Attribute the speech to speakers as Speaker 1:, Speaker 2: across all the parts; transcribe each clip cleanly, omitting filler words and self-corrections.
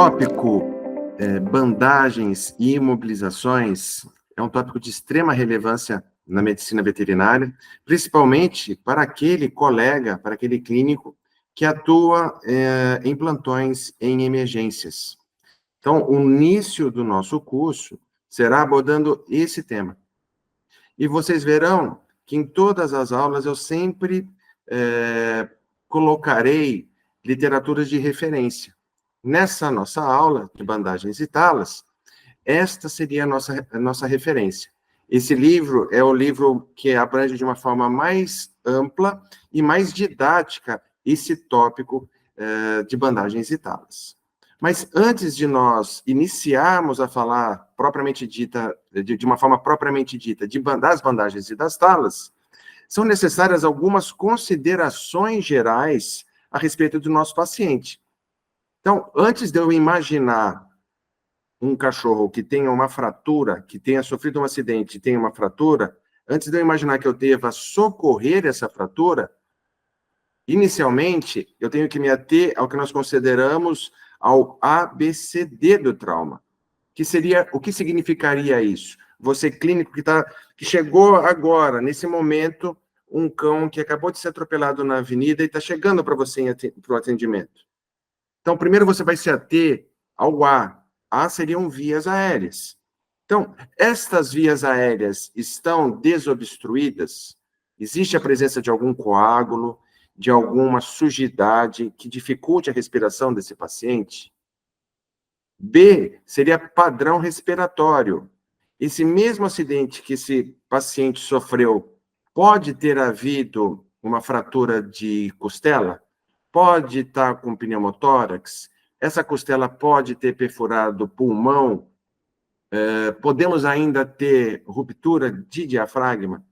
Speaker 1: tópico bandagens e imobilizações é um tópico de extrema relevância na medicina veterinária, principalmente para aquele colega, para aquele clínico que atua em plantões em emergências. Então, o início do nosso curso será abordando esse tema. E vocês verão que em todas as aulas eu sempre colocarei literaturas de referência. Nessa nossa aula de bandagens e talas, esta seria a nossa referência. Esse livro é o livro que abrange de uma forma mais ampla e mais didática esse tópico de bandagens e talas. Mas antes de nós iniciarmos a falar propriamente dita, de uma forma propriamente dita, das bandagens e das talas, são necessárias algumas considerações gerais a respeito do nosso paciente. Então, antes de eu imaginar um cachorro que tenha uma fratura, que tenha sofrido um acidente e tenha uma fratura, antes de eu imaginar que eu deva socorrer essa fratura, inicialmente, eu tenho que me ater ao que nós consideramos ao ABCD do trauma. O que significaria isso? Você, clínico, que chegou agora, nesse momento, um cão que acabou de ser atropelado na avenida e está chegando para você para o atendimento. Então, primeiro você vai se ater ao A. A seriam vias aéreas. Então, estas vias aéreas estão desobstruídas? Existe a presença de algum coágulo, de alguma sujidade que dificulte a respiração desse paciente? B seria padrão respiratório. Esse mesmo acidente que esse paciente sofreu, pode ter havido uma fratura de costela? Pode estar com pneumotórax? Essa costela pode ter perfurado o pulmão? Podemos ainda ter ruptura de diafragma?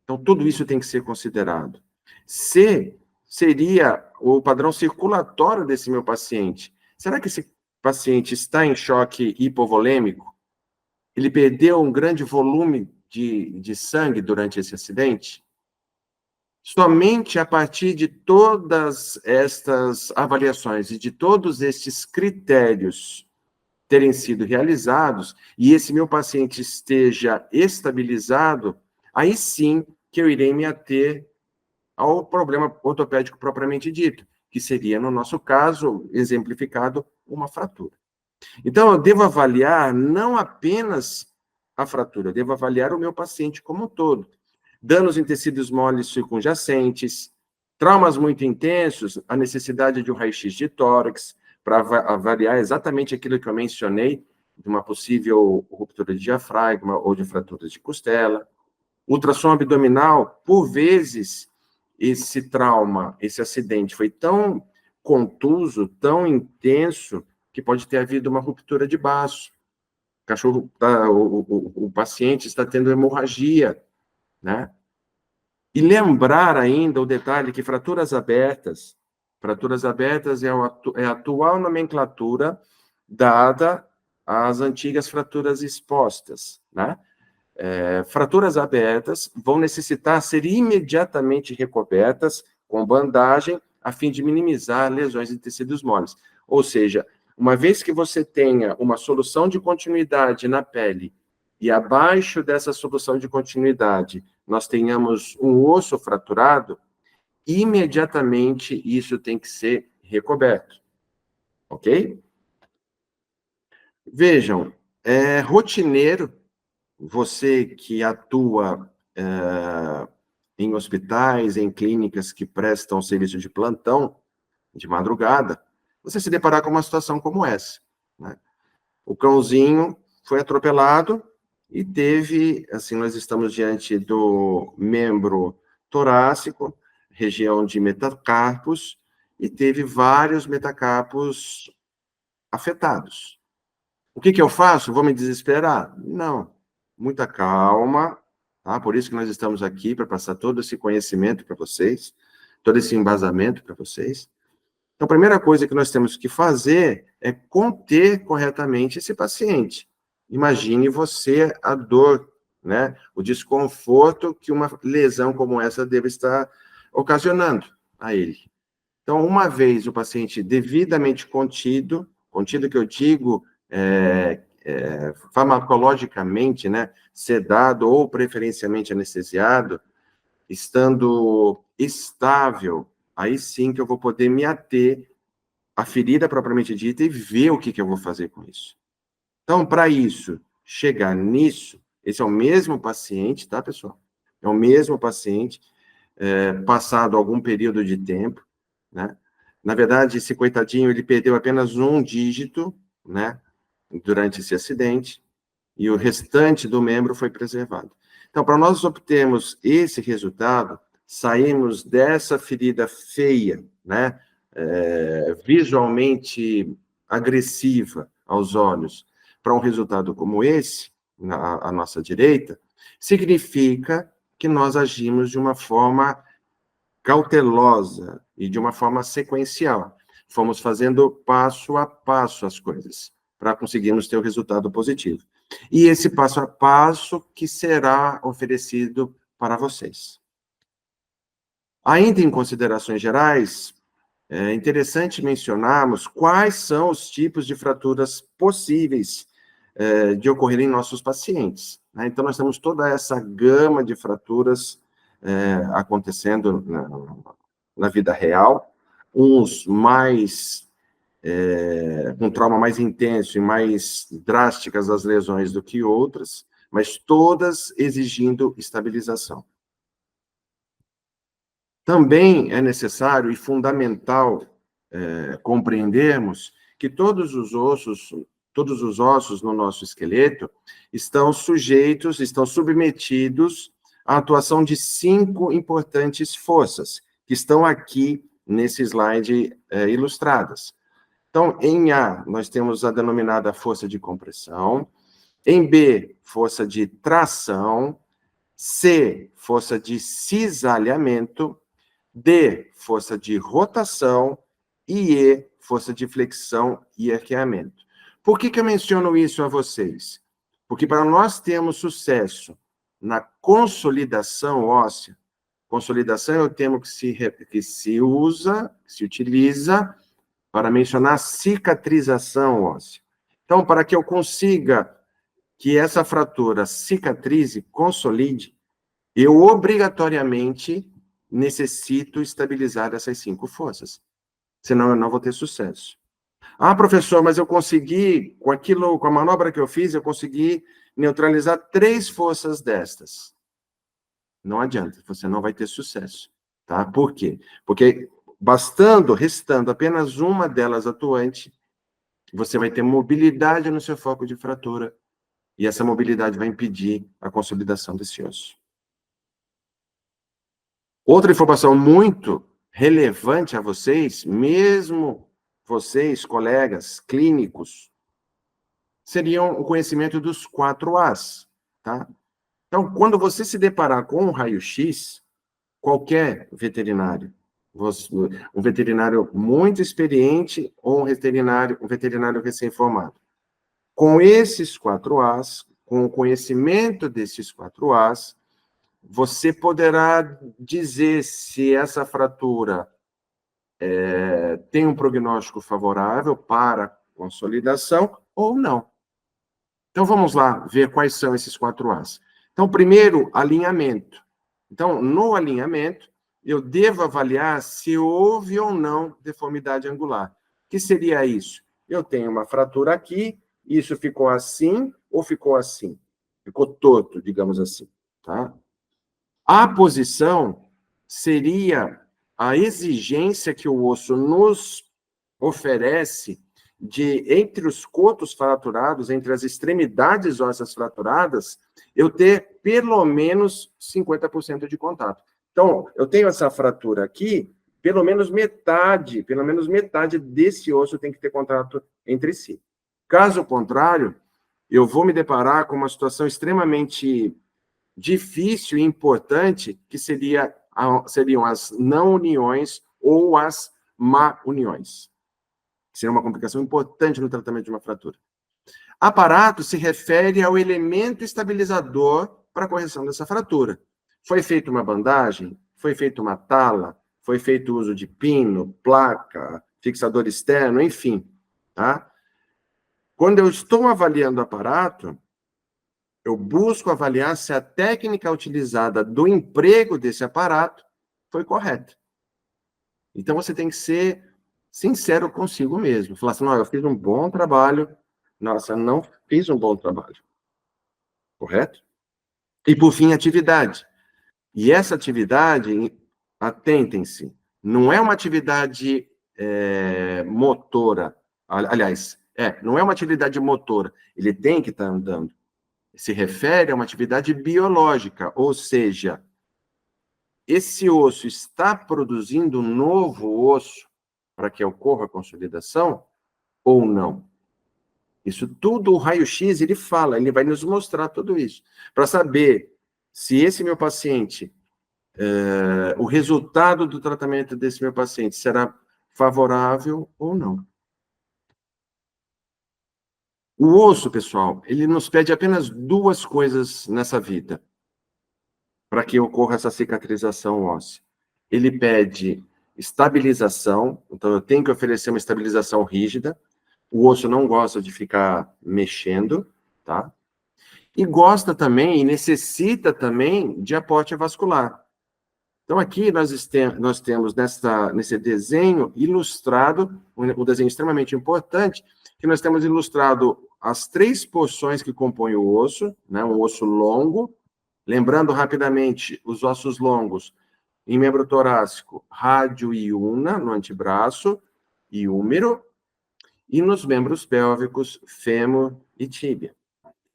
Speaker 1: Então, tudo isso tem que ser considerado. C seria o padrão circulatório desse meu paciente. Será que esse paciente está em choque hipovolêmico? Ele perdeu um grande volume de sangue durante esse acidente? Somente a partir de todas estas avaliações e de todos estes critérios terem sido realizados, e esse meu paciente esteja estabilizado, aí sim que eu irei me ater ao problema ortopédico propriamente dito, que seria, no nosso caso, exemplificado, uma fratura. Então, eu devo avaliar não apenas a fratura, eu devo avaliar o meu paciente como um todo. Danos em tecidos moles circunjacentes, traumas muito intensos, a necessidade de um raio-x de tórax, para avaliar exatamente aquilo que eu mencionei, de uma possível ruptura de diafragma ou de fraturas de costela. Ultrassom abdominal, por vezes, esse trauma, esse acidente foi tão contuso, tão intenso, que pode ter havido uma ruptura de baço. O paciente está tendo hemorragia, né? E lembrar ainda o detalhe que fraturas abertas é a atual nomenclatura dada às antigas fraturas expostas, né? Fraturas abertas vão necessitar ser imediatamente recobertas com bandagem a fim de minimizar lesões em tecidos moles. Ou seja, uma vez que você tenha uma solução de continuidade na pele e abaixo dessa solução de continuidade nós tenhamos um osso fraturado, imediatamente isso tem que ser recoberto. Ok? Vejam, é rotineiro você que atua em hospitais, em clínicas que prestam serviço de plantão, de madrugada, você se deparar com uma situação como essa, né? O cãozinho foi atropelado e teve, assim, nós estamos diante do membro torácico, região de metacarpos, e teve vários metacarpos afetados. O que eu faço? Vou me desesperar? Não. Muita calma, tá? Por isso que nós estamos aqui, para passar todo esse conhecimento para vocês, todo esse embasamento para vocês. Então, a primeira coisa que nós temos que fazer é conter corretamente esse paciente. Imagine você a dor, né? O desconforto que uma lesão como essa deve estar ocasionando a ele. Então, uma vez o paciente devidamente contido que eu digo farmacologicamente, né, sedado ou preferencialmente anestesiado, estando estável, aí sim que eu vou poder me ater à ferida propriamente dita e ver o que eu vou fazer com isso. Então, para isso, chegar nisso, esse é o mesmo paciente, tá, pessoal? É o mesmo paciente, passado algum período de tempo, né? Na verdade, esse coitadinho, ele perdeu apenas um dígito, né, durante esse acidente, e o restante do membro foi preservado. Então, para nós obtermos esse resultado, saímos dessa ferida feia, né, visualmente agressiva aos olhos, para um resultado como esse, à nossa direita, significa que nós agimos de uma forma cautelosa e de uma forma sequencial. Fomos fazendo passo a passo as coisas para conseguirmos ter o resultado positivo. E esse passo a passo que será oferecido para vocês. Ainda em considerações gerais, é interessante mencionarmos quais são os tipos de fraturas possíveis de ocorrer em nossos pacientes, né? Então, nós temos toda essa gama de fraturas acontecendo na vida real, uns mais com trauma mais intenso e mais drásticas as lesões do que outras, mas todas exigindo estabilização. Também é necessário e fundamental compreendermos que todos os ossos no nosso esqueleto estão submetidos à atuação de 5 importantes forças, que estão aqui nesse slide ilustradas. Então, em A, nós temos a denominada força de compressão, em B, força de tração, C, força de cisalhamento, D, força de rotação, e E, força de flexão e arqueamento. Por que eu menciono isso a vocês? Porque para nós termos sucesso na consolidação óssea, consolidação é o termo que se utiliza para mencionar cicatrização óssea. Então, para que eu consiga que essa fratura cicatrize, consolide, eu obrigatoriamente necessito estabilizar essas 5 forças. Senão eu não vou ter sucesso. Ah, professor, mas eu consegui, com a manobra que eu fiz, eu consegui neutralizar 3 forças destas. Não adianta, você não vai ter sucesso. Tá? Por quê? Porque restando apenas uma delas atuante, você vai ter mobilidade no seu foco de fratura, e essa mobilidade vai impedir a consolidação desse osso. Outra informação muito relevante a vocês, mesmo vocês, colegas clínicos, seriam o conhecimento dos 4 As, tá? Então, quando você se deparar com um raio-x, qualquer veterinário, um veterinário muito experiente ou um veterinário recém-formado, com esses 4 As, com o conhecimento desses 4 As, você poderá dizer se essa fratura tem um prognóstico favorável para consolidação ou não. Então, vamos lá ver quais são esses 4 As. Então, primeiro, alinhamento. Então, no alinhamento, eu devo avaliar se houve ou não deformidade angular. O que seria isso? Eu tenho uma fratura aqui, isso ficou assim ou ficou assim? Ficou torto, digamos assim, tá? A posição seria a exigência que o osso nos oferece de, entre os cotos fraturados, entre as extremidades ósseas fraturadas, eu ter pelo menos 50% de contato. Então, eu tenho essa fratura aqui, pelo menos metade desse osso tem que ter contato entre si. Caso contrário, eu vou me deparar com uma situação extremamente difícil e importante, que seriam as não uniões ou as má uniões. Seria uma complicação importante no tratamento de uma fratura. Aparato se refere ao elemento estabilizador para a correção dessa fratura. Foi feita uma bandagem? Foi feita uma tala? foi feito uso de pino, placa, fixador externo, enfim, tá? Quando eu estou avaliando o aparato, eu busco avaliar se a técnica utilizada do emprego desse aparato foi correta. Então, você tem que ser sincero consigo mesmo. Falar assim, não, eu fiz um bom trabalho, nossa, não fiz um bom trabalho. Correto? E, por fim, atividade. E essa atividade, atentem-se, não é uma atividade motora. Aliás, não é uma atividade motora. Ele tem que estar andando. Se refere a uma atividade biológica, ou seja, esse osso está produzindo um novo osso para que ocorra a consolidação ou não? Isso tudo, o raio-x, ele fala, ele vai nos mostrar tudo isso, para saber se esse meu paciente, o resultado do tratamento desse meu paciente será favorável ou não. O osso, pessoal, ele nos pede apenas duas coisas nessa vida para que ocorra essa cicatrização óssea. Ele pede estabilização, então eu tenho que oferecer uma estabilização rígida. O osso não gosta de ficar mexendo, tá? E gosta também, e necessita também, de aporte vascular. Então, aqui nós temos nesse desenho ilustrado, um desenho extremamente importante, que nós temos ilustrado as 3 porções que compõem o osso, né? Um osso longo, lembrando rapidamente os ossos longos, em membro torácico, rádio e ulna, no antebraço, e húmero, e nos membros pélvicos, fêmur e tíbia.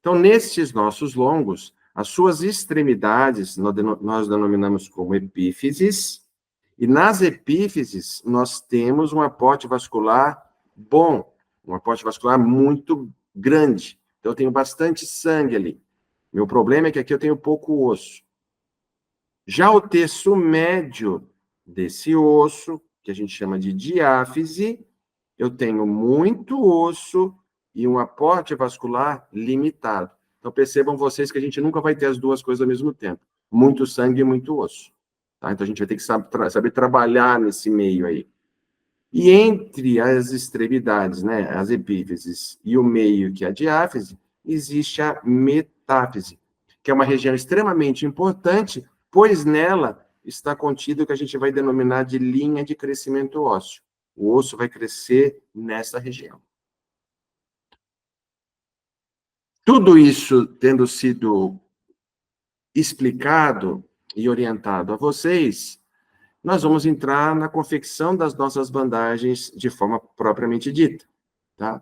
Speaker 1: Então, nestes nossos longos, as suas extremidades nós denominamos como epífises, e nas epífises nós temos um aporte vascular bom, um aporte vascular muito grande. Então, eu tenho bastante sangue ali. Meu problema é que aqui eu tenho pouco osso. Já o terço médio desse osso, que a gente chama de diáfise, eu tenho muito osso e um aporte vascular limitado. Então, percebam vocês que a gente nunca vai ter as duas coisas ao mesmo tempo. Muito sangue e muito osso. Tá? Então, a gente vai ter que saber trabalhar nesse meio aí. E entre as extremidades, né, as epífises, e o meio, que é a diáfise, existe a metáfise, que é uma região extremamente importante, pois nela está contido o que a gente vai denominar de linha de crescimento ósseo. O osso vai crescer nessa região. Tudo isso tendo sido explicado e orientado a vocês, nós vamos entrar na confecção das nossas bandagens de forma propriamente dita, tá?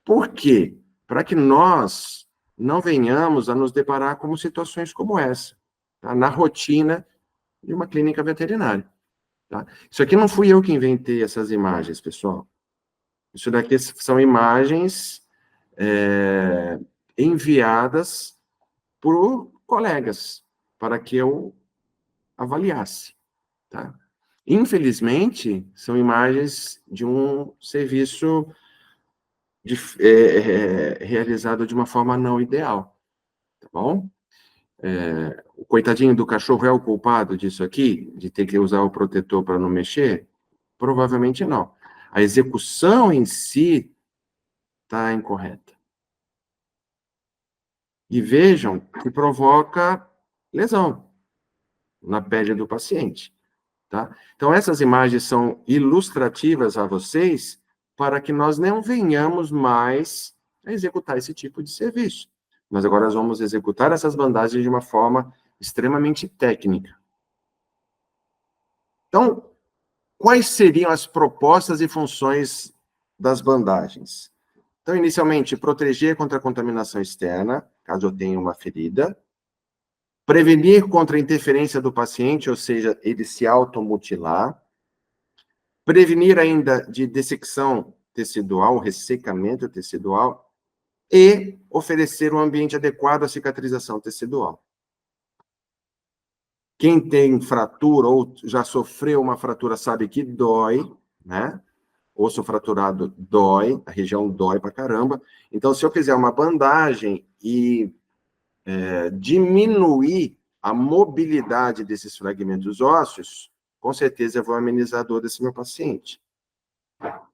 Speaker 1: Por quê? Para que nós não venhamos a nos deparar com situações como essa, tá? Na rotina de uma clínica veterinária, tá? Isso aqui não fui eu que inventei essas imagens, pessoal. Isso daqui são imagens enviadas por colegas para que eu avaliasse, tá? Infelizmente, são imagens de um serviço realizado de uma forma não ideal, tá bom? O coitadinho do cachorro é o culpado disso aqui, de ter que usar o protetor para não mexer? Provavelmente não. A execução em si está incorreta. E vejam que provoca lesão na pele do paciente, tá? Então, essas imagens são ilustrativas a vocês para que nós não venhamos mais a executar esse tipo de serviço. Mas agora nós vamos executar essas bandagens de uma forma extremamente técnica. Então, quais seriam as propostas e funções das bandagens? Então, inicialmente, proteger contra a contaminação externa, caso eu tenha uma ferida. Prevenir contra a interferência do paciente, ou seja, ele se automutilar. Prevenir ainda de dessecção tecidual, ressecamento tecidual. E oferecer um ambiente adequado à cicatrização tecidual. Quem tem fratura ou já sofreu uma fratura sabe que dói, né? Osso fraturado dói, a região dói pra caramba. Então, se eu fizer uma bandagem e diminuir a mobilidade desses fragmentos ósseos, com certeza eu vou amenizar a dor desse meu paciente.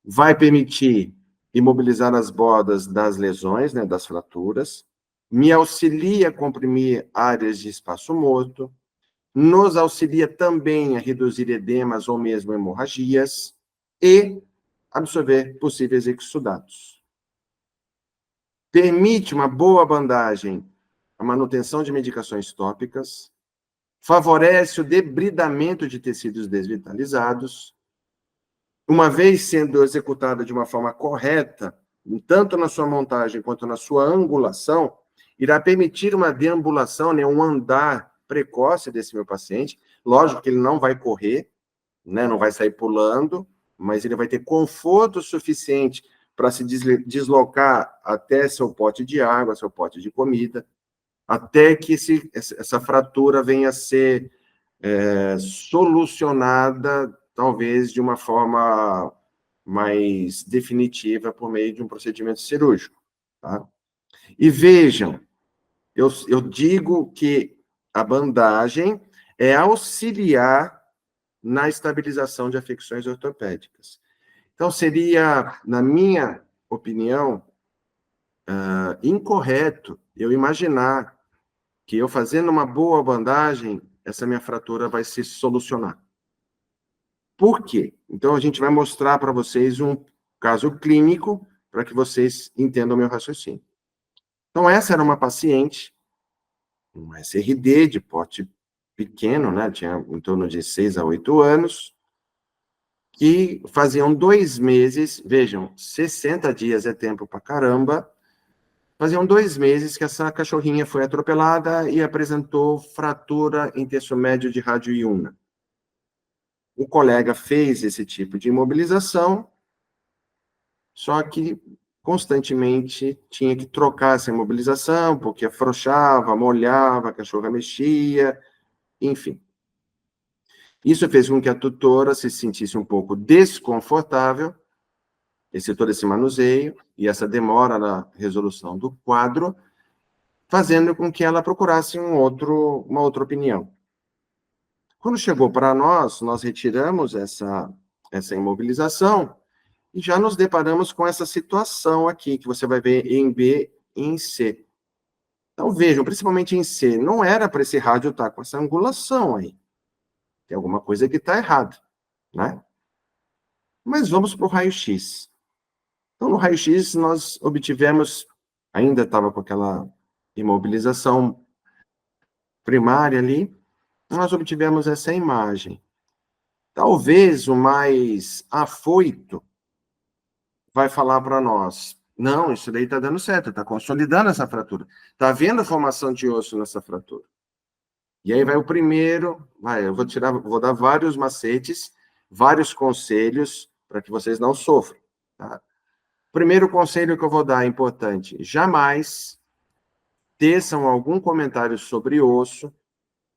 Speaker 1: Vai permitir imobilizar as bordas das lesões, né, das fraturas, me auxilia a comprimir áreas de espaço morto, nos auxilia também a reduzir edemas ou mesmo hemorragias e absorver possíveis exudados. Permite uma boa bandagem, a manutenção de medicações tópicas, favorece o debridamento de tecidos desvitalizados, uma vez sendo executada de uma forma correta, tanto na sua montagem quanto na sua angulação, irá permitir uma deambulação, né, um andar precoce desse meu paciente. Lógico que ele não vai correr, né, não vai sair pulando, mas ele vai ter conforto suficiente para se deslocar até seu pote de água, seu pote de comida, até que essa fratura venha a ser solucionada, talvez de uma forma mais definitiva por meio de um procedimento cirúrgico. Tá? E vejam, eu digo que a bandagem é auxiliar na estabilização de afecções ortopédicas. Então, seria, na minha opinião, incorreto eu imaginar que eu fazendo uma boa bandagem, essa minha fratura vai se solucionar. Por quê? Então, a gente vai mostrar para vocês um caso clínico para que vocês entendam o meu raciocínio. Então, essa era uma paciente, um SRD de porte pequeno, né? Tinha em torno de 6 a 8 anos, que faziam 2 meses, vejam, 60 dias é tempo pra caramba, faziam 2 meses que essa cachorrinha foi atropelada e apresentou fratura em terço médio de rádio iúna. O colega fez esse tipo de imobilização, só que constantemente tinha que trocar essa imobilização, porque afrouxava, molhava, a cachorra mexia, enfim. Isso fez com que a tutora se sentisse um pouco desconfortável, todo esse manuseio e essa demora na resolução do quadro, fazendo com que ela procurasse uma outra opinião. Quando chegou para nós retiramos essa imobilização e já nos deparamos com essa situação aqui, que você vai ver em B e em C. Então, vejam, principalmente em C, não era para esse rádio estar com essa angulação aí. Tem alguma coisa que está errada, né? Mas vamos para o raio-x. Então, no raio-x, nós obtivemos, ainda estava com aquela imobilização primária ali, nós obtivemos essa imagem. Talvez o mais afoito vai falar para nós, não, isso daí está dando certo, está consolidando essa fratura. Está havendo formação de osso nessa fratura. E aí vai o primeiro, eu vou dar vários macetes, vários conselhos para que vocês não sofram. Tá? Primeiro conselho que eu vou dar, importante, jamais teçam algum comentário sobre osso,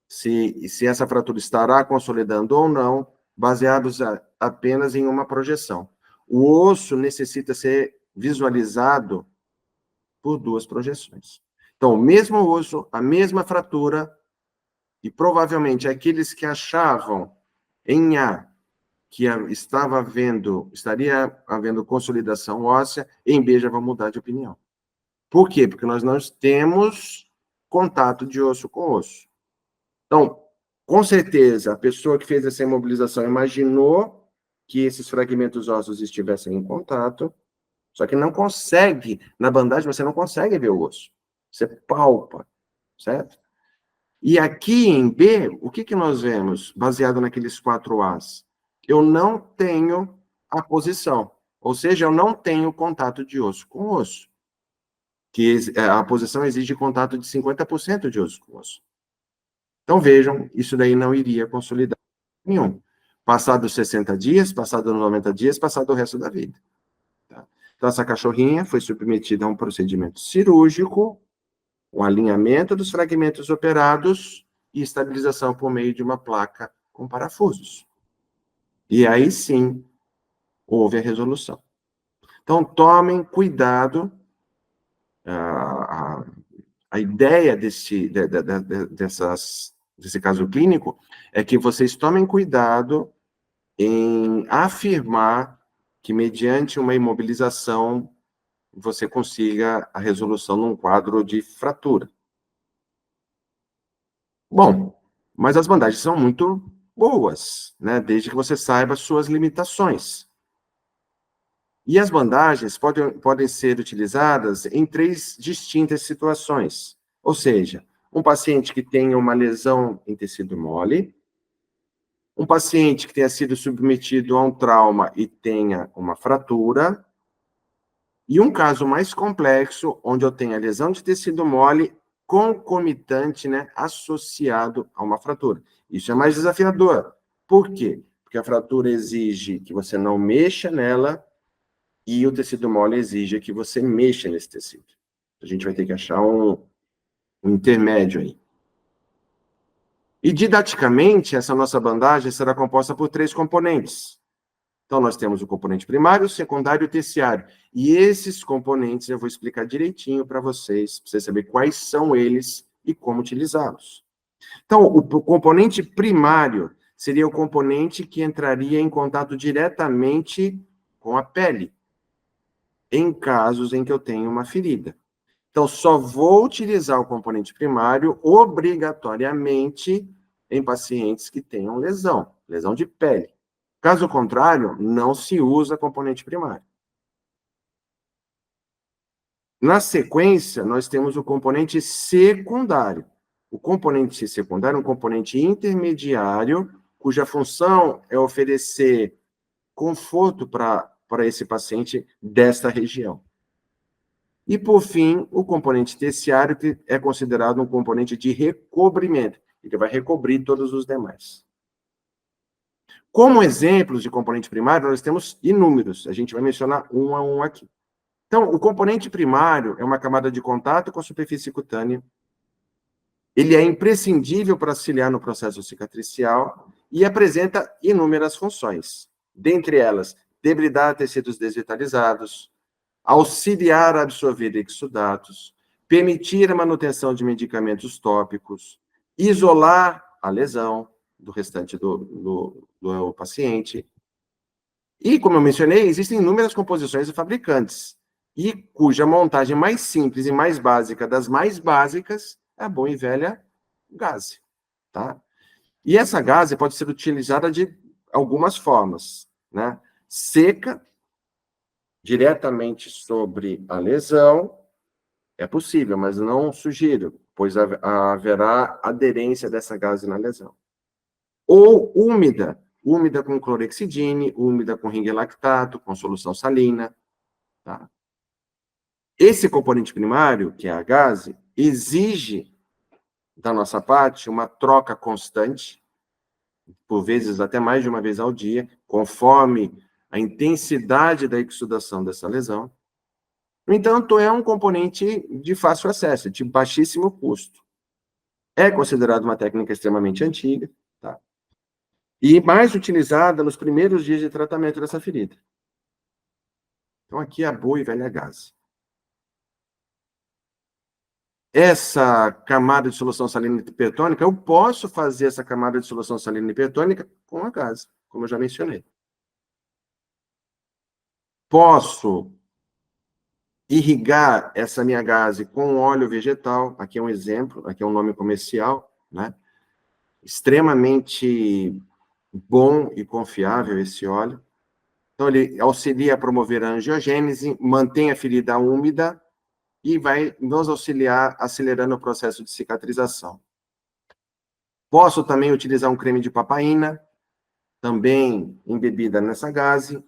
Speaker 1: se essa fratura estará consolidando ou não, baseados apenas em uma projeção. O osso necessita ser visualizado por 2 projeções. Então, o mesmo osso, a mesma fratura, e provavelmente aqueles que achavam em A que estaria havendo consolidação óssea, em B já vão mudar de opinião. Por quê? Porque nós não temos contato de osso com osso. Então, com certeza, a pessoa que fez essa imobilização imaginou que esses fragmentos ósseos estivessem em contato, só que não consegue, na bandagem você não consegue ver o osso. Você palpa, certo? E aqui em B, o que nós vemos, baseado naqueles 4 As? Eu não tenho a posição, ou seja, eu não tenho contato de osso com osso. Que a posição exige contato de 50% de osso com osso. Então, vejam, isso daí não iria consolidar nenhum. Passados 60 dias, passados 90 dias, passado o resto da vida. Tá? Então, essa cachorrinha foi submetida a um procedimento cirúrgico, um alinhamento dos fragmentos operados e estabilização por meio de uma placa com parafusos. E aí sim, houve a resolução. Então, tomem cuidado. A ideia dessas desse caso clínico, é que vocês tomem cuidado em afirmar que, mediante uma imobilização, você consiga a resolução num quadro de fratura. Bom, mas as bandagens são muito boas, né? Desde que você saiba suas limitações. E as bandagens podem ser utilizadas em 3 distintas situações. Ou seja, um paciente que tenha uma lesão em tecido mole, um paciente que tenha sido submetido a um trauma e tenha uma fratura, e um caso mais complexo, onde eu tenho a lesão de tecido mole concomitante, né, associado a uma fratura. Isso é mais desafiador. Por quê? Porque a fratura exige que você não mexa nela e o tecido mole exige que você mexa nesse tecido. A gente vai ter que achar um intermédio aí. E, didaticamente, essa nossa bandagem será composta por 3 componentes. Então, nós temos o componente primário, secundário e terciário. E esses componentes eu vou explicar direitinho para vocês saberem quais são eles e como utilizá-los. Então, o componente primário seria o componente que entraria em contato diretamente com a pele, em casos em que eu tenho uma ferida. Então, só vou utilizar o componente primário obrigatoriamente em pacientes que tenham lesão de pele. Caso contrário, não se usa componente primário. Na sequência, nós temos o componente secundário. O componente secundário é um componente intermediário, cuja função é oferecer conforto para esse paciente desta região. E, por fim, o componente terciário, que é considerado um componente de recobrimento, que vai recobrir todos os demais. Como exemplos de componente primário, nós temos inúmeros. A gente vai mencionar um a um aqui. Então, o componente primário é uma camada de contato com a superfície cutânea. Ele é imprescindível para auxiliar no processo cicatricial e apresenta inúmeras funções. Dentre elas, debridar tecidos desvitalizados, auxiliar a absorver exudatos, permitir a manutenção de medicamentos tópicos, isolar a lesão do restante do paciente. E, como eu mencionei, existem inúmeras composições de fabricantes, e cuja montagem mais simples e mais básica das mais básicas é a boa e velha gaze, tá? E essa gaze pode ser utilizada de algumas formas, né? Seca, diretamente sobre a lesão, é possível, mas não sugiro, pois haverá aderência dessa gaze na lesão. Ou úmida com clorexidine, úmida com ringue lactato, com solução salina, tá? Esse componente primário, que é a gaze, exige da nossa parte uma troca constante, por vezes até mais de uma vez ao dia, conforme a intensidade da exudação dessa lesão. No entanto, é um componente de fácil acesso, de baixíssimo custo. É considerado uma técnica extremamente antiga, tá? E mais utilizada nos primeiros dias de tratamento dessa ferida. Então, aqui é a boa e velha gaze. Essa camada de solução salina hipertônica, eu posso fazer essa camada de solução salina hipertônica com a gaze, como eu já mencionei. Posso irrigar essa minha gaze com óleo vegetal, aqui é um exemplo, aqui é um nome comercial, né? Extremamente bom e confiável esse óleo. Então, ele auxilia a promover a angiogênese, mantém a ferida úmida e vai nos auxiliar acelerando o processo de cicatrização. Posso também utilizar um creme de papaína, também embebida nessa gaze.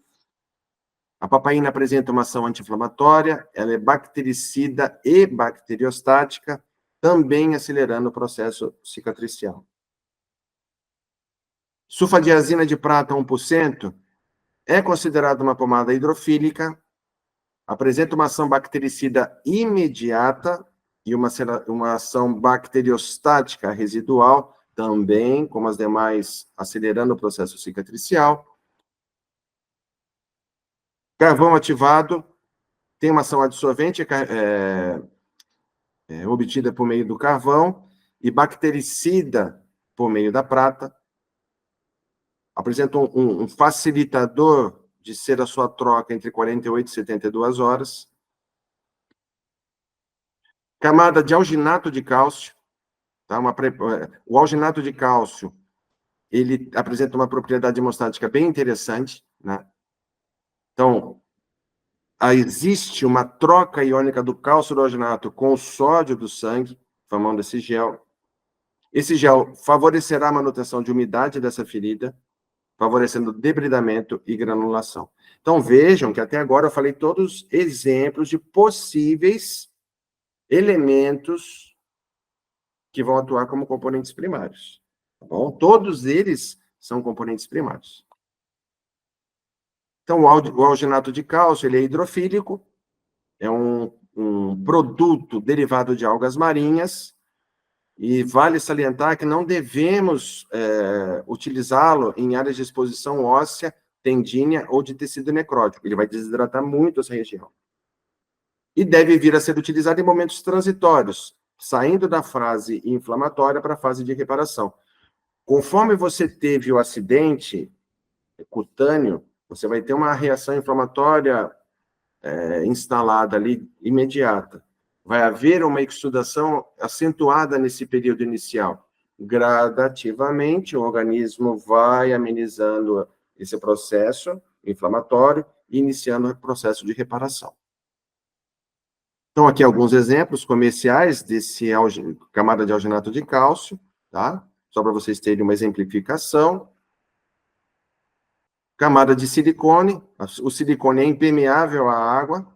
Speaker 1: A papaína apresenta uma ação anti-inflamatória, ela é bactericida e bacteriostática, também acelerando o processo cicatricial. Sulfadiazina de prata 1% é considerada uma pomada hidrofílica, apresenta uma ação bactericida imediata e uma ação bacteriostática residual, também, como as demais, acelerando o processo cicatricial. Carvão ativado tem uma ação adsorvente obtida por meio do carvão e bactericida por meio da prata. Apresenta um facilitador de ser a sua troca entre 48 e 72 horas. Camada de alginato de cálcio. Tá? O alginato de cálcio, ele apresenta uma propriedade hemostática bem interessante, né? Então, existe uma troca iônica do cálcio do alginato com o sódio do sangue, formando esse gel. Esse gel favorecerá a manutenção de umidade dessa ferida, favorecendo debridamento e granulação. Então, vejam que até agora eu falei todos exemplos de possíveis elementos que vão atuar como componentes primários. Tá bom? Todos eles são componentes primários. Então, o alginato de cálcio, ele é hidrofílico, é um produto derivado de algas marinhas, e vale salientar que não devemos utilizá-lo em áreas de exposição óssea, tendínea ou de tecido necrótico. Ele vai desidratar muito essa região. E deve vir a ser utilizado em momentos transitórios, saindo da fase inflamatória para a fase de reparação. Conforme você teve o acidente cutâneo, você vai ter uma reação inflamatória instalada ali, imediata. Vai haver uma exsudação acentuada nesse período inicial. Gradativamente, o organismo vai amenizando esse processo inflamatório e iniciando o processo de reparação. Então, aqui alguns exemplos comerciais desse camada de alginato de cálcio, tá? Só para vocês terem uma exemplificação. Camada de silicone. O silicone é impermeável à água.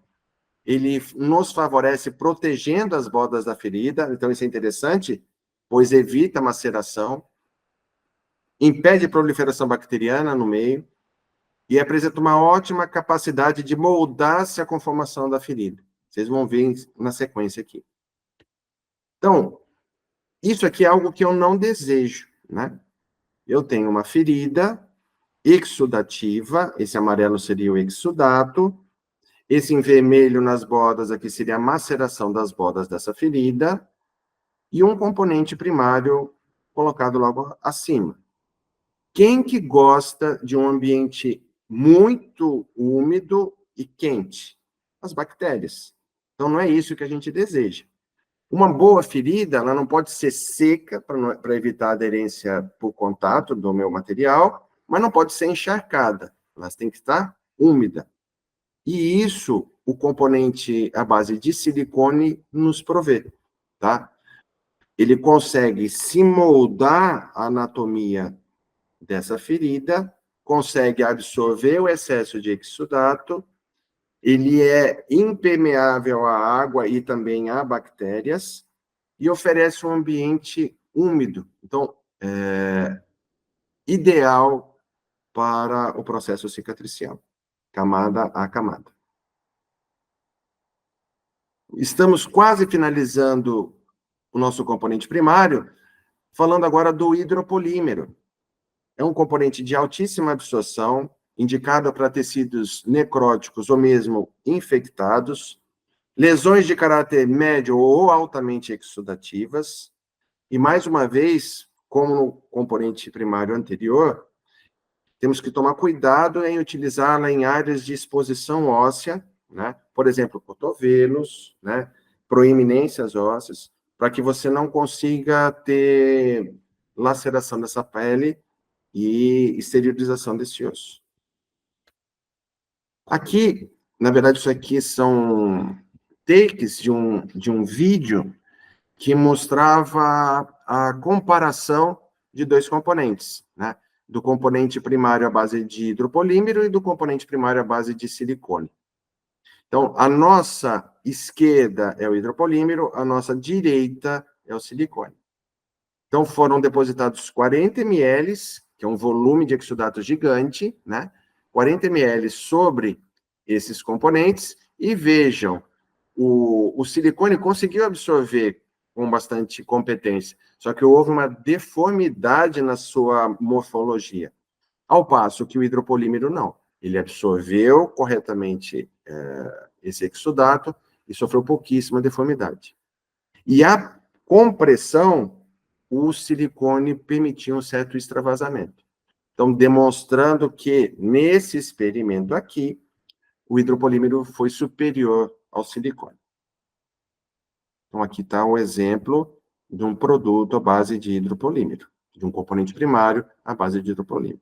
Speaker 1: Ele nos favorece protegendo as bordas da ferida. Então, isso é interessante, pois evita maceração, impede proliferação bacteriana no meio e apresenta uma ótima capacidade de moldar-se à conformação da ferida. Vocês vão ver na sequência aqui. Então, isso aqui é algo que eu não desejo, né? Eu tenho uma ferida exsudativa, esse amarelo seria o exsudato, esse em vermelho nas bordas aqui seria a maceração das bordas dessa ferida, e um componente primário colocado logo acima. Quem que gosta de um ambiente muito úmido e quente? As bactérias. Então, não é isso que a gente deseja. Uma boa ferida, ela não pode ser seca, para evitar aderência por contato do meu material, mas não pode ser encharcada. Ela tem que estar úmida. E isso, o componente à base de silicone nos provê, tá? Ele consegue se moldar a anatomia dessa ferida, consegue absorver o excesso de exsudato, ele é impermeável à água e também a bactérias, e oferece um ambiente úmido. Então, ideal para o processo cicatricial, camada a camada. Estamos quase finalizando o nosso componente primário, falando agora do hidropolímero. É um componente de altíssima absorção, indicado para tecidos necróticos ou mesmo infectados, lesões de caráter médio ou altamente exsudativas, e mais uma vez, como no componente primário anterior, temos que tomar cuidado em utilizá-la em áreas de exposição óssea, né? Por exemplo, cotovelos, né? Proeminências ósseas, para que você não consiga ter laceração dessa pele e esterilização desse osso. Aqui, na verdade, isso aqui são takes de um vídeo que mostrava a comparação de dois componentes, né? Do componente primário à base de hidropolímero e do componente primário à base de silicone. Então, a nossa esquerda é o hidropolímero, a nossa direita é o silicone. Então, foram depositados 40 ml, que é um volume de exudato gigante, né? 40 ml sobre esses componentes, e vejam, o silicone conseguiu absorver com bastante competência, só que houve uma deformidade na sua morfologia, ao passo que o hidropolímero não. Ele absorveu corretamente esse exudato e sofreu pouquíssima deformidade. E a compressão o silicone permitia um certo extravasamento. Então, demonstrando que, nesse experimento aqui, o hidropolímero foi superior ao silicone. Então, aqui está um exemplo de um produto à base de hidropolímero, de um componente primário à base de hidropolímero.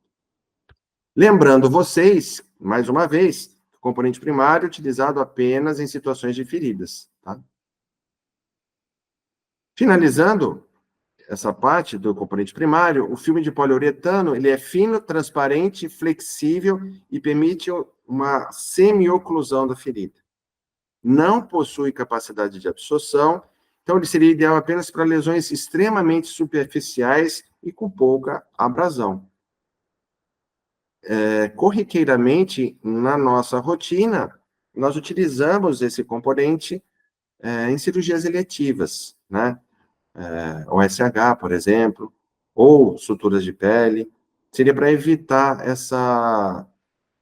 Speaker 1: Lembrando vocês, mais uma vez, componente primário utilizado apenas em situações de feridas. Tá? Finalizando essa parte do componente primário, o filme de poliuretano ele é fino, transparente, flexível e permite uma semi-oclusão da ferida. Não possui capacidade de absorção, então ele seria ideal apenas para lesões extremamente superficiais e com pouca abrasão. Corriqueiramente, na nossa rotina, nós utilizamos esse componente em cirurgias eletivas, né? OSH, por exemplo, ou suturas de pele. Seria para evitar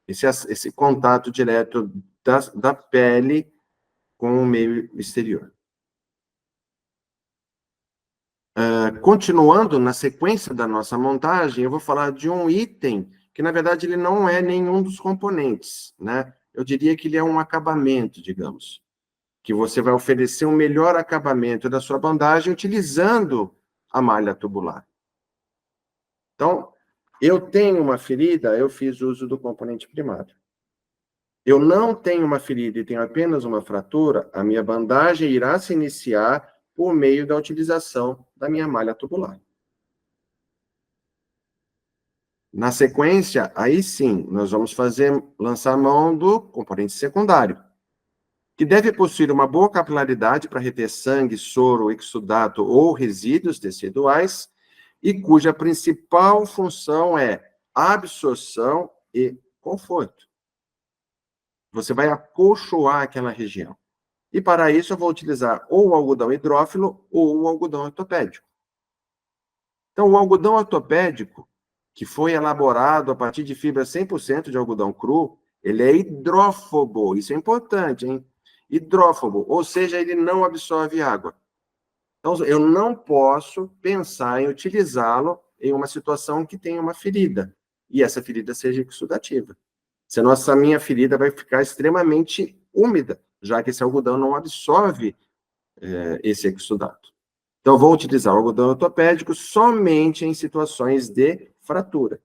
Speaker 1: esse contato direto da pele com o meio exterior. Continuando na sequência da nossa montagem, eu vou falar de um item que, na verdade, ele não é nenhum dos componentes, né? Eu diria que ele é um acabamento, digamos, que você vai oferecer um melhor acabamento da sua bandagem utilizando a malha tubular. Então, eu tenho uma ferida, eu fiz uso do componente primário. Eu não tenho uma ferida e tenho apenas uma fratura, a minha bandagem irá se iniciar por meio da utilização da minha malha tubular. Na sequência, aí sim, nós vamos lançar mão do componente secundário, que deve possuir uma boa capilaridade para reter sangue, soro, exudato ou resíduos teciduais, e cuja principal função é absorção e conforto. Você vai acolchoar aquela região. E para isso eu vou utilizar ou o algodão hidrófilo ou o algodão ortopédico. Então, o algodão ortopédico, que foi elaborado a partir de fibra 100% de algodão cru, ele é hidrófobo, isso é importante, hein? Hidrófobo, ou seja, ele não absorve água. Então, eu não posso pensar em utilizá-lo em uma situação que tenha uma ferida, e essa ferida seja exudativa. Senão, essa minha ferida vai ficar extremamente úmida, já que esse algodão não absorve esse exudato. Então, vou utilizar o algodão ortopédico somente em situações de fratura,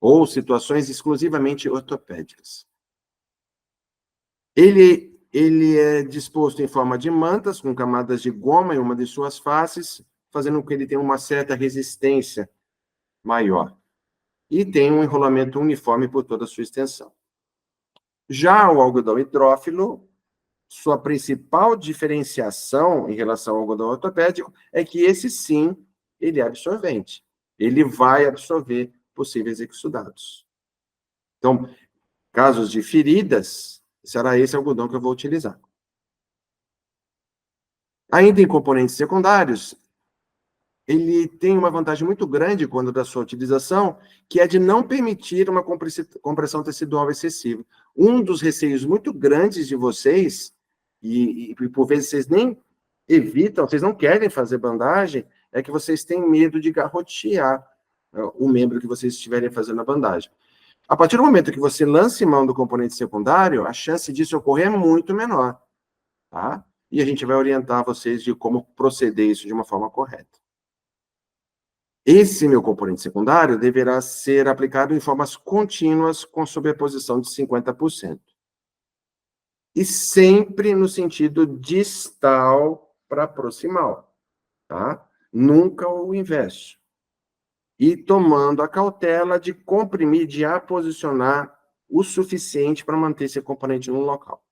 Speaker 1: ou situações exclusivamente ortopédicas. Ele é disposto em forma de mantas, com camadas de goma em uma de suas faces, fazendo com que ele tenha uma certa resistência maior. E tem um enrolamento uniforme por toda a sua extensão. Já o algodão hidrófilo, sua principal diferenciação em relação ao algodão ortopédico é que esse sim, ele é absorvente. Ele vai absorver possíveis exudados. Então, casos de feridas, será esse algodão que eu vou utilizar. Ainda em componentes secundários, ele tem uma vantagem muito grande quando da sua utilização, que é de não permitir uma compressão tecidual excessiva. Um dos receios muito grandes de vocês, e por vezes vocês nem evitam, vocês não querem fazer bandagem, é que vocês têm medo de garrotear o membro que vocês estiverem fazendo a bandagem. A partir do momento que você lance mão do componente secundário, a chance disso ocorrer é muito menor, tá? E a gente vai orientar vocês de como proceder isso de uma forma correta. Esse meu componente secundário deverá ser aplicado em formas contínuas com sobreposição de 50%. E sempre no sentido distal para proximal, tá? Nunca o inverso. E tomando a cautela de comprimir, de aposicionar o suficiente para manter esse componente no local.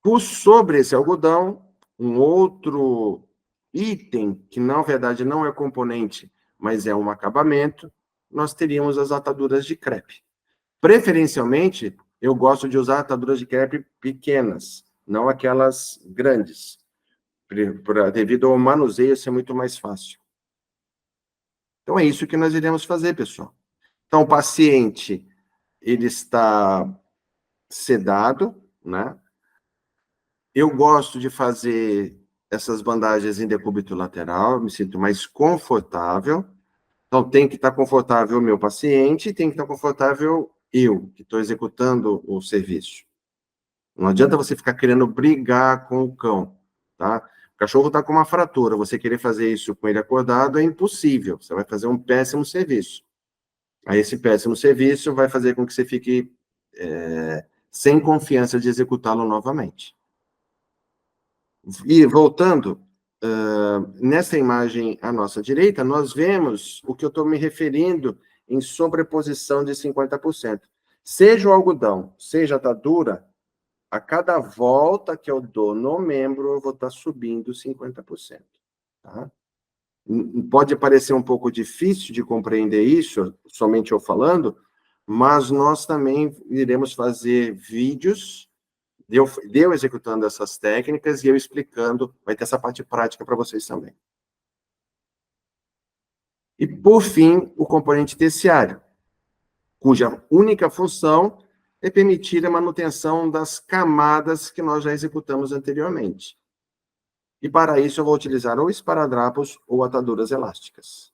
Speaker 1: Por sobre esse algodão, um outro item, que na verdade não é componente, mas é um acabamento, nós teríamos as ataduras de crepe. Preferencialmente, eu gosto de usar ataduras de crepe pequenas, não aquelas grandes, devido ao manuseio ser muito mais fácil. Então, é isso que nós iremos fazer, pessoal. Então, o paciente, ele está sedado, né? Eu gosto de fazer essas bandagens em decúbito lateral, me sinto mais confortável. Então, tem que estar confortável o meu paciente e tem que estar confortável eu, que estou executando o serviço. Não adianta você ficar querendo brigar com o cão, tá? O cachorro está com uma fratura, você querer fazer isso com ele acordado é impossível. Você vai fazer um péssimo serviço. Aí esse péssimo serviço vai fazer com que você fique sem confiança de executá-lo novamente. E voltando, nessa imagem à nossa direita, nós vemos o que eu estou me referindo em sobreposição de 50%. Seja o algodão, seja a atadura, a cada volta que eu dou no membro, eu vou estar subindo 50%. Tá? Pode parecer um pouco difícil de compreender isso, somente eu falando, mas nós também iremos fazer vídeos de eu executando essas técnicas e eu explicando, vai ter essa parte prática para vocês também. E, por fim, o componente terciário, cuja única função é permitir a manutenção das camadas que nós já executamos anteriormente. E, para isso, eu vou utilizar ou esparadrapos ou ataduras elásticas.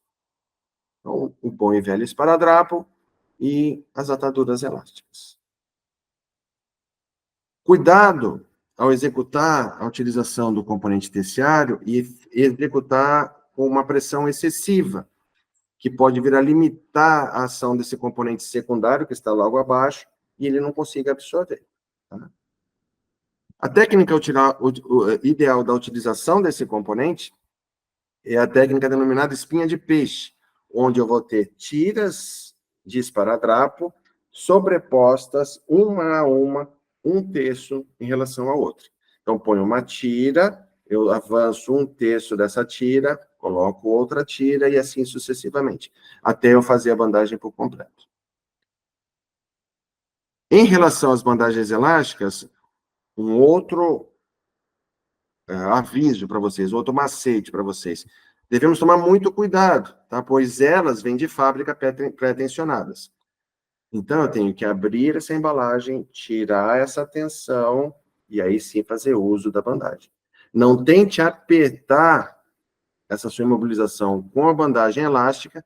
Speaker 1: Então, o bom e velho esparadrapo e as ataduras elásticas. Cuidado ao executar a utilização do componente terciário e executar com uma pressão excessiva, que pode vir a limitar a ação desse componente secundário, que está logo abaixo, e ele não consiga absorver. Tá? A técnica ideal da utilização desse componente é a técnica denominada espinha de peixe, onde eu vou ter tiras de esparadrapo sobrepostas, uma a uma, um terço em relação à outra. Então, ponho uma tira, eu avanço um terço dessa tira, coloco outra tira e assim sucessivamente, até eu fazer a bandagem por completo. Em relação às bandagens elásticas, um outro aviso para vocês, outro macete para vocês. Devemos tomar muito cuidado, tá? Pois elas vêm de fábrica pré-tensionadas. Então, eu tenho que abrir essa embalagem, tirar essa tensão e aí sim fazer uso da bandagem. Não tente apertar essa sua imobilização com a bandagem elástica,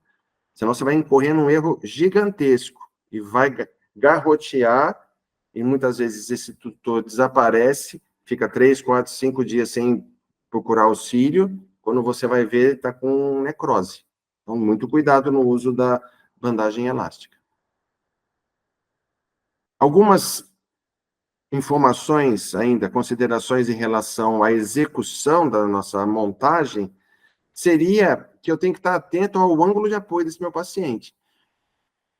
Speaker 1: senão você vai incorrer num erro gigantesco e vai garrotear e muitas vezes esse tutor desaparece, fica 3, 4, 5 dias sem procurar auxílio, quando você vai ver, está com necrose. Então, muito cuidado no uso da bandagem elástica. Algumas informações ainda, considerações em relação à execução da nossa montagem, seria que eu tenho que estar atento ao ângulo de apoio desse meu paciente.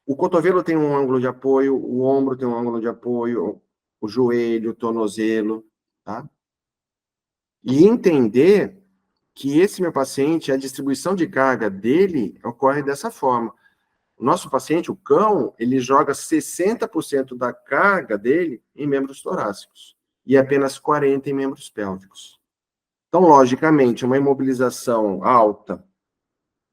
Speaker 1: O cotovelo tem um ângulo de apoio, o ombro tem um ângulo de apoio, o joelho, o tornozelo, tá? E entender que esse meu paciente, a distribuição de carga dele ocorre dessa forma. O nosso paciente, o cão, ele joga 60% da carga dele em membros torácicos e apenas 40% em membros pélvicos. Então, logicamente, uma imobilização alta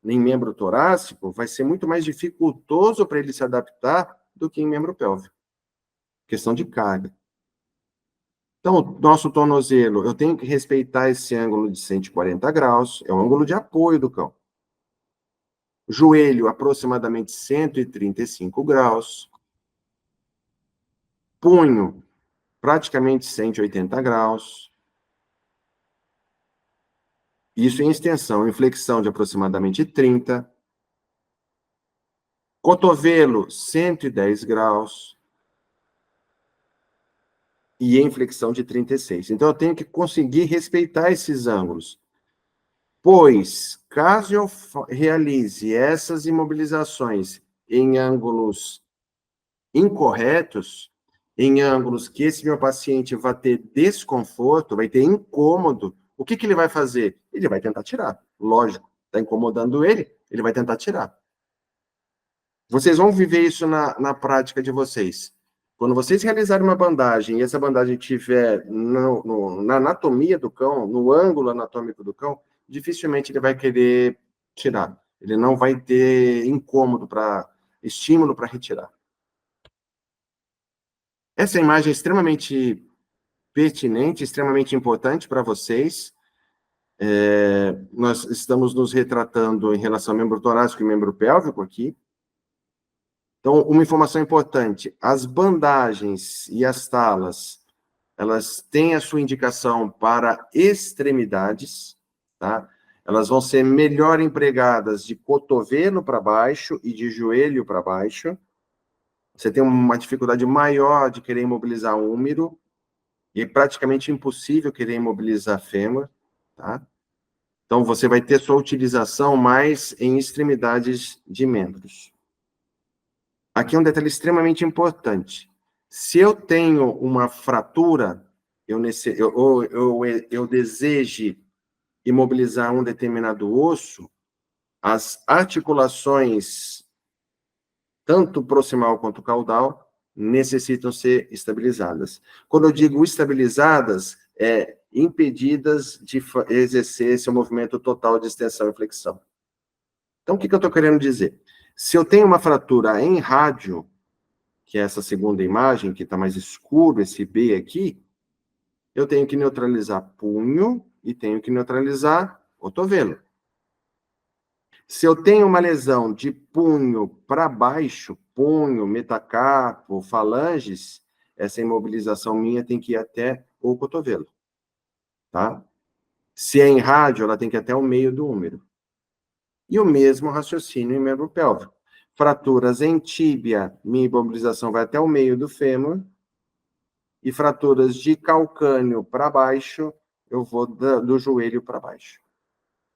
Speaker 1: em membro torácico vai ser muito mais dificultoso para ele se adaptar do que em membro pélvico. Questão de carga. Então, o nosso tornozelo, eu tenho que respeitar esse ângulo de 140 graus, é o ângulo de apoio do cão. Joelho, aproximadamente 135 graus. Punho, praticamente 180 graus. Isso em extensão, em flexão de aproximadamente 30. Cotovelo, 110 graus. E em flexão de 36. Então, eu tenho que conseguir respeitar esses ângulos. Pois, caso eu realize essas imobilizações em ângulos incorretos, em ângulos que esse meu paciente vai ter desconforto, vai ter incômodo, o que ele vai fazer? Ele vai tentar tirar. Lógico, está incomodando ele, ele vai tentar tirar. Vocês vão viver isso na prática de vocês. Quando vocês realizarem uma bandagem e essa bandagem estiver na anatomia do cão, no ângulo anatômico do cão, dificilmente ele vai querer tirar. Ele não vai ter estímulo para retirar. Essa imagem é extremamente pertinente, extremamente importante para vocês. Nós estamos nos retratando em relação ao membro torácico e membro pélvico aqui. Então, uma informação importante, as bandagens e as talas, elas têm a sua indicação para extremidades, tá? Elas vão ser melhor empregadas de cotovelo para baixo e de joelho para baixo. Você tem uma dificuldade maior de querer imobilizar o úmero, e é praticamente impossível querer imobilizar fêmur, tá? Então, você vai ter sua utilização mais em extremidades de membros. Aqui é um detalhe extremamente importante. Se eu tenho uma fratura, eu deseje imobilizar um determinado osso, as articulações, tanto proximal quanto caudal, necessitam ser estabilizadas. Quando eu digo estabilizadas, impedidas de exercer esse movimento total de extensão e flexão. Então, o que eu estou querendo dizer? Se eu tenho uma fratura em rádio, que é essa segunda imagem, que está mais escuro, esse B aqui, eu tenho que neutralizar punho e tenho que neutralizar cotovelo. Se eu tenho uma lesão de punho para baixo, punho, metacarpo, falanges, essa imobilização minha tem que ir até o cotovelo, tá? Se é em rádio, ela tem que ir até o meio do úmero. E o mesmo raciocínio em membro pélvico. Fraturas em tíbia, minha imobilização vai até o meio do fêmur, e fraturas de calcânio para baixo, eu vou do joelho para baixo.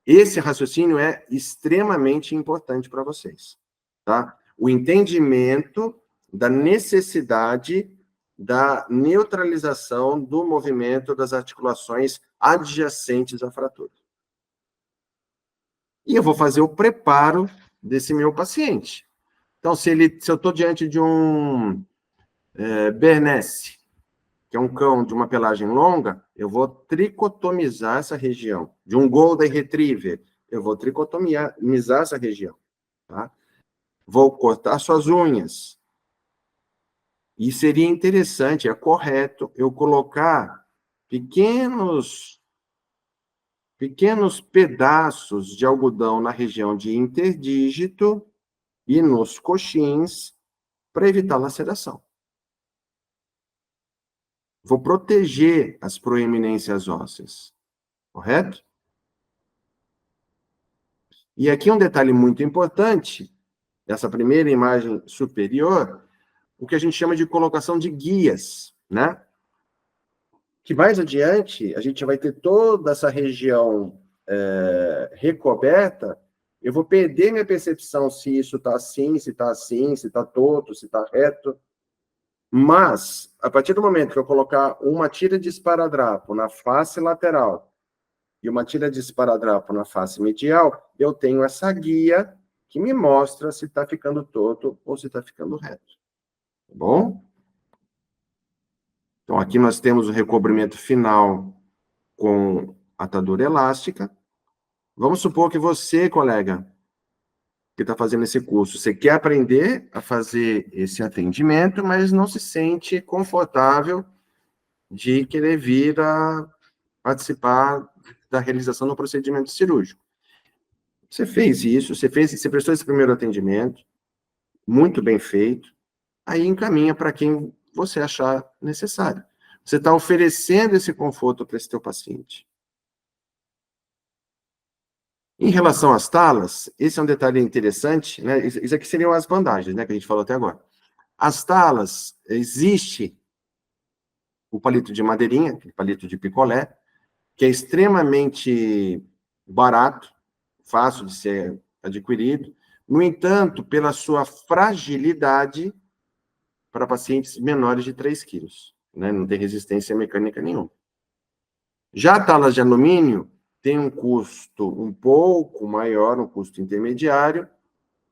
Speaker 1: Esse raciocínio é extremamente importante para vocês, tá? O entendimento da necessidade da neutralização do movimento das articulações adjacentes à fratura. E eu vou fazer o preparo desse meu paciente. Então, se eu estou diante de um Bernese, que é um cão de uma pelagem longa, eu vou tricotomizar essa região. De um Golden Retriever, eu vou tricotomizar essa região. Tá? Vou cortar suas unhas. E seria interessante, é correto, eu colocar pequenos pedaços de algodão na região de interdígito e nos coxins para evitar laceração. Vou proteger as proeminências ósseas, correto? E aqui um detalhe muito importante, essa primeira imagem superior, o que a gente chama de colocação de guias, né? Que mais adiante, a gente vai ter toda essa região recoberta, eu vou perder minha percepção se isso está assim, se está assim, se está torto, se está reto. Mas, a partir do momento que eu colocar uma tira de esparadrapo na face lateral e uma tira de esparadrapo na face medial, eu tenho essa guia que me mostra se está ficando torto ou se está ficando reto. Tá bom? Então, aqui nós temos o recobrimento final com atadura elástica. Vamos supor que você, colega, que está fazendo esse curso, você quer aprender a fazer esse atendimento, mas não se sente confortável de querer vir a participar da realização do procedimento cirúrgico. Você fez isso, você prestou esse primeiro atendimento, muito bem feito, aí encaminha para quem você achar necessário. Você está oferecendo esse conforto para esse teu paciente. Em relação às talas, esse é um detalhe interessante, né? Isso aqui seriam as bandagens, né, que a gente falou até agora. As talas, existe o palito de madeirinha, o palito de picolé, que é extremamente barato, fácil de ser adquirido. No entanto, pela sua fragilidade para pacientes menores de 3 quilos, né? Não tem resistência mecânica nenhuma. Já talas de alumínio tem um custo um pouco maior, um custo intermediário,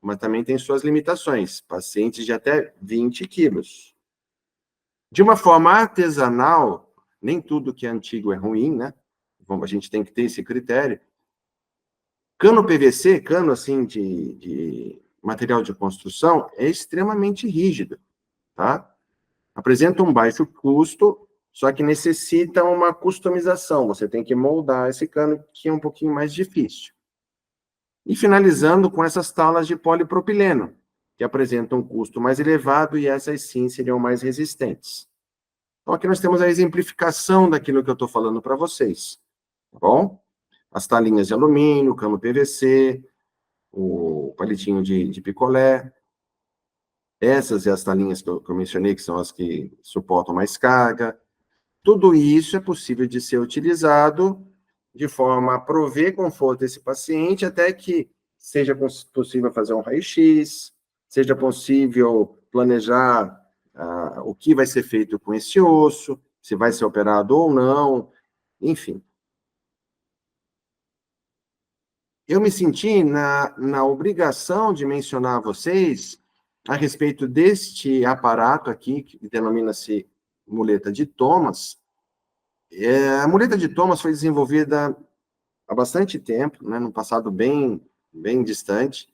Speaker 1: mas também tem suas limitações, pacientes de até 20 quilos. De uma forma artesanal, nem tudo que é antigo é ruim, né? A gente tem que ter esse critério. Cano PVC, cano assim de material de construção, é extremamente rígido, tá? Apresenta um baixo custo só que necessita uma customização. Você tem que moldar esse cano, que é um pouquinho mais difícil. E finalizando com essas talas de polipropileno, que apresentam um custo mais elevado e essas sim seriam mais resistentes. Então, aqui nós temos a exemplificação daquilo que eu estou falando para vocês, tá bom? As talinhas de alumínio, cano PVC, o palitinho de picolé. Essas e as talinhas que eu mencionei, que são as que suportam mais carga. Tudo isso é possível de ser utilizado de forma a prover conforto a esse paciente, até que seja possível fazer um raio-x, seja possível planejar o que vai ser feito com esse osso, se vai ser operado ou não, enfim. Eu me senti na obrigação de mencionar a vocês a respeito deste aparato aqui, que denomina-se muleta de Thomas. A muleta de Thomas foi desenvolvida há bastante tempo, né, num passado bem, bem distante,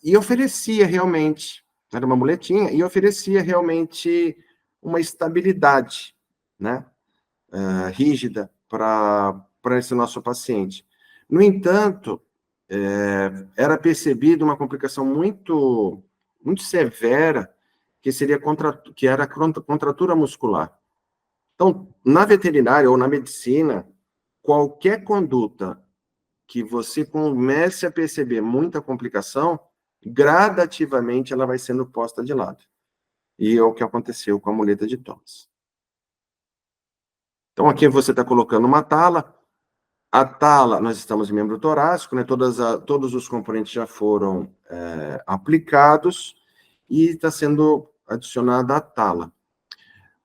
Speaker 1: e oferecia realmente, era uma muletinha, e oferecia realmente uma estabilidade, né, rígida para esse nosso paciente. No entanto, era percebida uma complicação muito, muito severa, que era a contratura muscular. Então, na veterinária ou na medicina, qualquer conduta que você comece a perceber muita complicação, gradativamente ela vai sendo posta de lado. E é o que aconteceu com a muleta de Thomas. Então, aqui você está colocando uma tala. A tala, nós estamos em membro torácico, né? Todos os componentes já foram aplicados e está sendo adicionada a tala.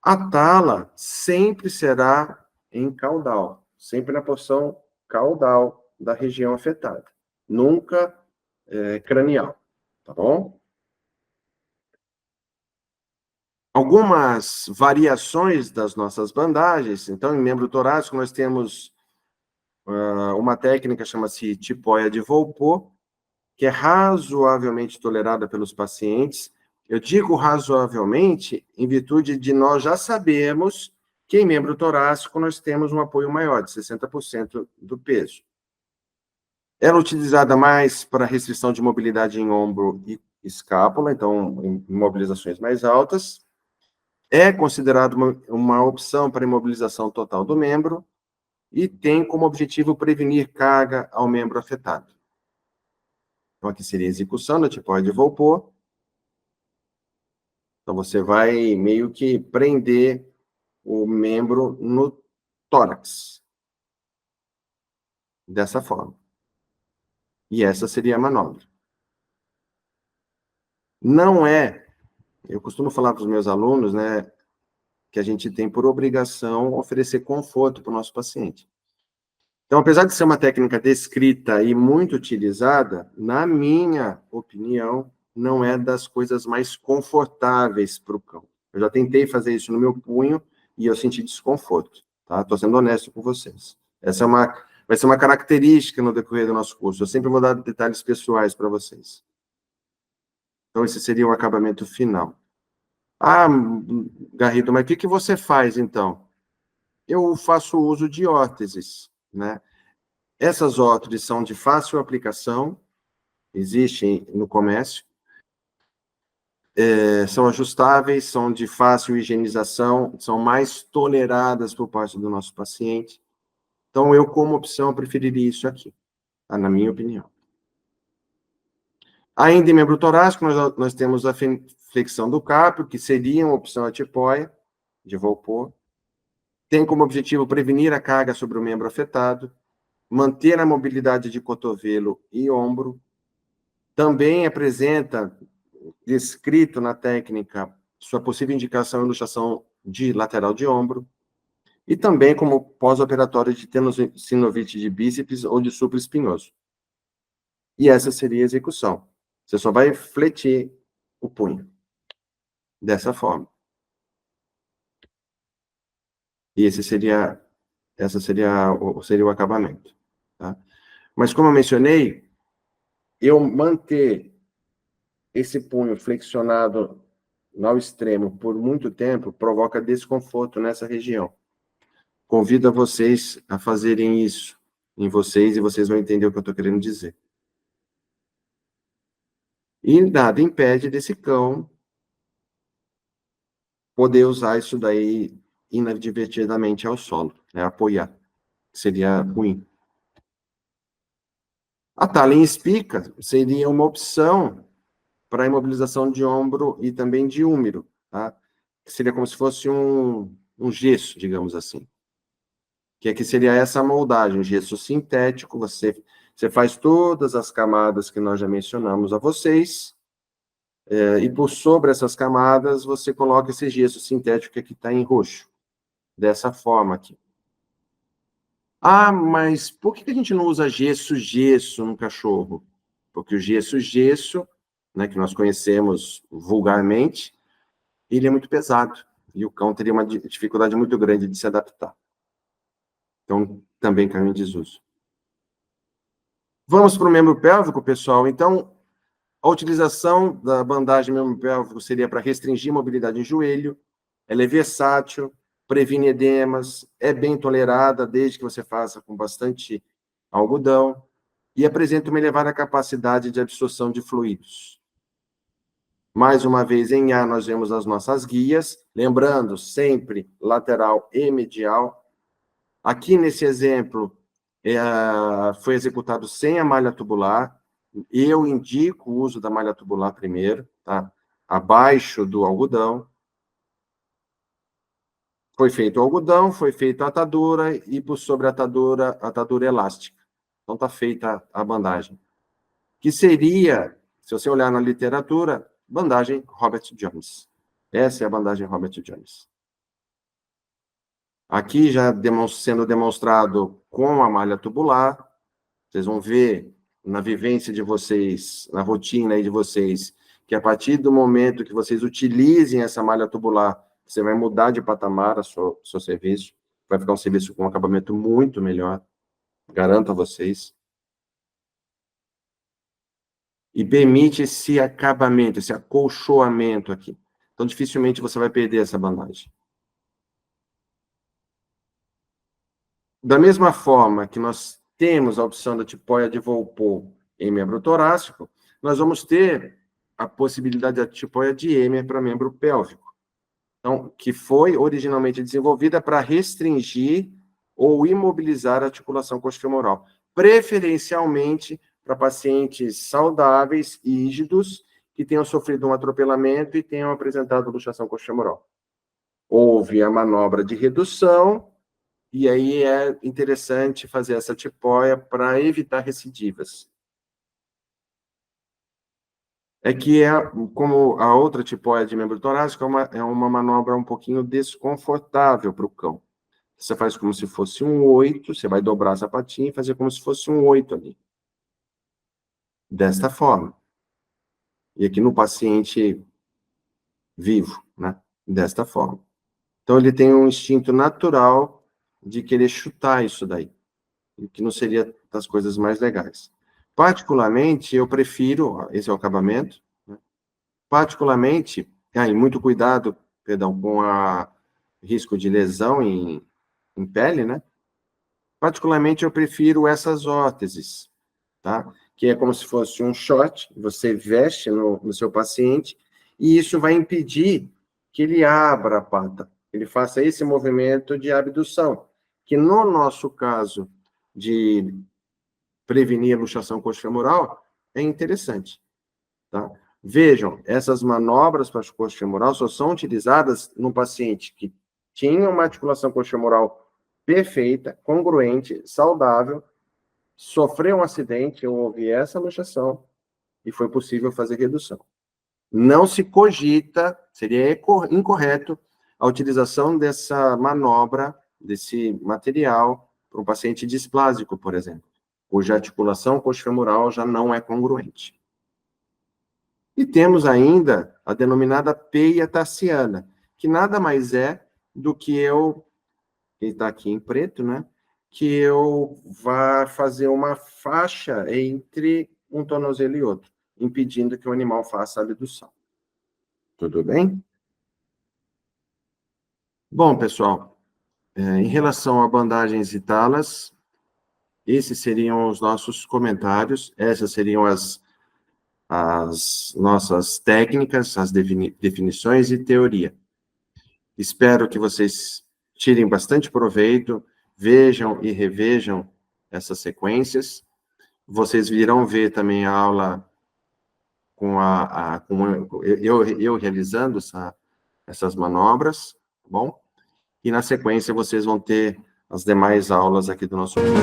Speaker 1: A tala sempre será em caudal, sempre na porção caudal da região afetada, nunca cranial, tá bom? Algumas variações das nossas bandagens. Então, em membro torácico, nós temos uma técnica chama-se tipóia de Volpot, que é razoavelmente tolerada pelos pacientes. Eu digo razoavelmente em virtude de nós já sabermos que em membro torácico nós temos um apoio maior, de 60% do peso. Ela é utilizada mais para restrição de mobilidade em ombro e escápula, então em mobilizações mais altas. É considerado uma opção para imobilização total do membro e tem como objetivo prevenir carga ao membro afetado. Então, aqui seria a execução da tipóia de Volpot. Então, você vai meio que prender o membro no tórax. Dessa forma. E essa seria a manobra. Não é, eu costumo falar para os meus alunos, né, que a gente tem por obrigação oferecer conforto para o nosso paciente. Então, apesar de ser uma técnica descrita e muito utilizada, na minha opinião, não é das coisas mais confortáveis para o cão. Eu já tentei fazer isso no meu punho e eu senti desconforto, tá? Estou sendo honesto com vocês. Essa vai ser uma característica no decorrer do nosso curso. Eu sempre vou dar detalhes pessoais para vocês. Então, esse seria o acabamento final. Ah, Garrido, mas o que você faz, então? Eu faço uso de órteses, né? Essas órteses são de fácil aplicação, existem no comércio, são ajustáveis, são de fácil higienização, são mais toleradas por parte do nosso paciente. Então, eu, como opção, preferiria isso aqui, tá? Na minha opinião. Ainda em membro torácico, nós temos a flexão do carpo, que seria uma opção a tipóia, de Volpot. Tem como objetivo prevenir a carga sobre o membro afetado, manter a mobilidade de cotovelo e ombro. Também apresenta, descrito na técnica, sua possível indicação e luxação de lateral de ombro, e também como pós-operatório de tenossinovite de bíceps ou de supra espinhoso. E essa seria a execução. Você só vai fletir o punho. Dessa forma. E esse seria o acabamento. Tá? Mas, como eu mencionei, eu manter esse punho flexionado ao extremo por muito tempo, provoca desconforto nessa região. Convido a vocês a fazerem isso em vocês e vocês vão entender o que eu estou querendo dizer. E nada impede desse cão poder usar isso daí inadvertidamente ao solo, né? Apoiar, que seria ruim. A tala em espica seria uma opção para imobilização de ombro e também de úmero, tá? Que seria como se fosse um gesso, digamos assim. Que aqui seria essa moldagem, gesso sintético, você faz todas as camadas que nós já mencionamos a vocês, e por sobre essas camadas você coloca esse gesso sintético que aqui está em roxo, dessa forma aqui. Ah, mas por que a gente não usa gesso no cachorro? Porque o gesso, né, que nós conhecemos vulgarmente, ele é muito pesado, e o cão teria uma dificuldade muito grande de se adaptar. Então, também caiu em desuso. Vamos para o membro pélvico, pessoal. Então, a utilização da bandagem membro pélvico seria para restringir a mobilidade em joelho, ela é versátil, previne edemas, é bem tolerada, desde que você faça com bastante algodão, e apresenta uma elevada capacidade de absorção de fluidos. Mais uma vez, em A, nós vemos as nossas guias, lembrando, sempre lateral e medial. Aqui, nesse exemplo, foi executado sem a malha tubular. Eu indico o uso da malha tubular primeiro, tá? Abaixo do algodão. Foi feito o algodão, foi feita a atadura e por sobre a atadura elástica. Então, está feita a bandagem. Que seria, se você olhar na literatura, bandagem Robert Jones. Essa é a bandagem Robert Jones. Aqui já sendo demonstrado com a malha tubular, vocês vão ver na vivência de vocês, na rotina aí de vocês, que a partir do momento que vocês utilizem essa malha tubular, você vai mudar de patamar o seu serviço, vai ficar um serviço com um acabamento muito melhor, garanto a vocês. E permite esse acabamento, esse acolchoamento aqui. Então, dificilmente você vai perder essa bandagem. Da mesma forma que nós temos a opção da tipóia de Volpone em membro torácico, nós vamos ter a possibilidade da tipóia de Emer para membro pélvico. Então, que foi originalmente desenvolvida para restringir ou imobilizar a articulação coxofemoral, preferencialmente para pacientes saudáveis, rígidos, que tenham sofrido um atropelamento e tenham apresentado luxação coxofemoral. Houve a manobra de redução, e aí é interessante fazer essa tipóia para evitar recidivas. É que, como a outra tipóia de membro torácico, é uma manobra um pouquinho desconfortável para o cão. Você faz como se fosse um 8, você vai dobrar a sapatinha e fazer como se fosse um 8 ali. Desta forma. E aqui no paciente vivo, né? Desta forma. Então, ele tem um instinto natural de querer chutar isso daí, o que não seria das coisas mais legais. Particularmente, eu prefiro, esse é o acabamento, né? Particularmente, e muito cuidado, perdão, com o risco de lesão em pele, né? Particularmente, eu prefiro essas órteses, tá? Que é como se fosse um short, você veste no seu paciente, e isso vai impedir que ele abra a pata, ele faça esse movimento de abdução, que no nosso caso de prevenir a luxação coxofemoral é interessante, tá? Vejam, essas manobras para a coxofemoral só são utilizadas num paciente que tinha uma articulação coxofemoral perfeita, congruente, saudável, sofreu um acidente, houve essa luxação e foi possível fazer redução. Não se cogita, seria incorreto, a utilização dessa manobra, desse material, para um paciente displásico, por exemplo, cuja articulação coxofemoral já não é congruente. E temos ainda a denominada peia tarsiana, que nada mais é do que que está aqui em preto, né? Que eu vá fazer uma faixa entre um tornozelo e outro, impedindo que o animal faça a abdução. Tudo bem? Bom, pessoal, em relação a bandagens e talas, esses seriam os nossos comentários, essas seriam as nossas técnicas, as definições e teoria. Espero que vocês tirem bastante proveito, vejam e revejam essas sequências. Vocês virão ver também a aula com eu realizando essas manobras, tá bom? E na sequência vocês vão ter as demais aulas aqui do nosso curso.